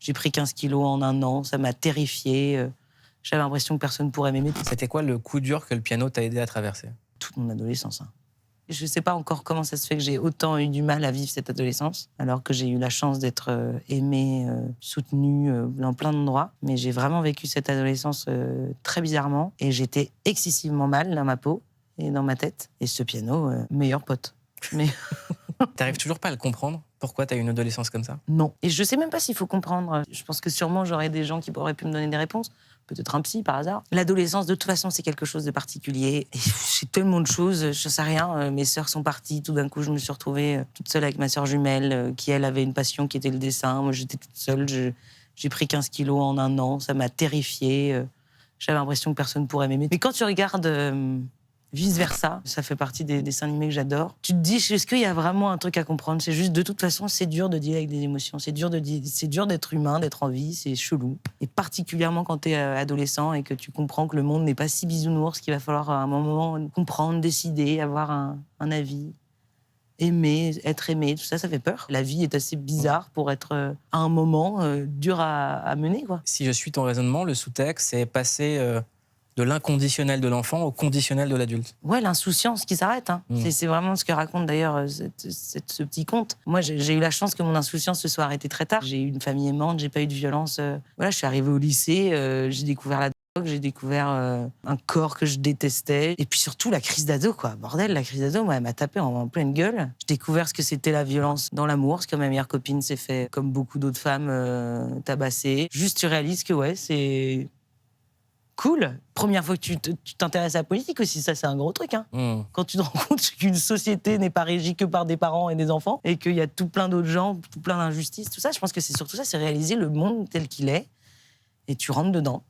J'ai pris 15 kilos en un an, ça m'a terrifiée. J'avais l'impression que personne ne pourrait m'aimer. C'était quoi le coup dur que le piano t'a aidé à traverser? Toute mon adolescence. Je ne sais pas encore comment ça se fait que j'ai autant eu du mal à vivre cette adolescence, alors que j'ai eu la chance d'être aimée, soutenue dans plein d'endroits. Mais j'ai vraiment vécu cette adolescence très bizarrement et j'étais excessivement mal dans ma peau et dans ma tête. Et ce piano, meilleur pote. Mais T'arrives toujours pas à le comprendre? Pourquoi t'as eu une adolescence comme ça? non. Et je ne sais même pas s'il faut comprendre. Je pense que sûrement j'aurais des gens qui auraient pu me donner des réponses. Peut-être un psy par hasard. L'adolescence, de toute façon, c'est quelque chose de particulier. Et j'ai tellement de choses, je sais rien. Mes sœurs sont parties. Tout d'un coup, je me suis retrouvée toute seule avec ma sœur jumelle, qui, elle, avait une passion qui était le dessin. Moi, j'étais toute seule. J'ai pris 15 kilos en un an. Ça m'a terrifiée. J'avais l'impression que personne ne pourrait m'aimer. Mais quand tu regardes Vice Versa, ça fait partie des dessins animés que j'adore. Tu te dis, est-ce qu'il y a vraiment un truc à comprendre? C'est juste, de toute façon, c'est dur de dealer avec des émotions. C'est dur d'être humain, d'être en vie, c'est chelou. Et particulièrement quand t'es adolescent et que tu comprends que le monde n'est pas si bisounours, qu'il va falloir à un moment comprendre, décider, avoir un avis, aimer, être aimé, tout ça, ça fait peur. La vie est assez bizarre pour être, à un moment, dur à mener, quoi. Si je suis ton raisonnement, le sous-texte, c'est passer de l'inconditionnel de l'enfant au conditionnel de l'adulte. Ouais, l'insouciance qui s'arrête. C'est vraiment ce que raconte d'ailleurs ce petit conte. Moi, j'ai eu la chance que mon insouciance se soit arrêtée très tard. J'ai eu une famille aimante, j'ai pas eu de violence. Voilà, je suis arrivée au lycée, j'ai découvert la drogue, j'ai découvert un corps que je détestais. Et puis surtout, la crise d'ado, quoi. Bordel, la crise d'ado, moi, elle m'a tapé en pleine gueule. J'ai découvert ce que c'était la violence dans l'amour, ce que ma meilleure copine s'est fait, comme beaucoup d'autres femmes, tabasser. Juste, tu réalises que, ouais, c'est cool. Première fois que tu t'intéresses à la politique aussi, ça c'est un gros truc. Quand tu te rends compte qu'une société n'est pas régie que par des parents et des enfants et qu'il y a tout plein d'autres gens, tout plein d'injustices, tout ça, je pense que c'est surtout ça, c'est réaliser le monde tel qu'il est et tu rentres dedans.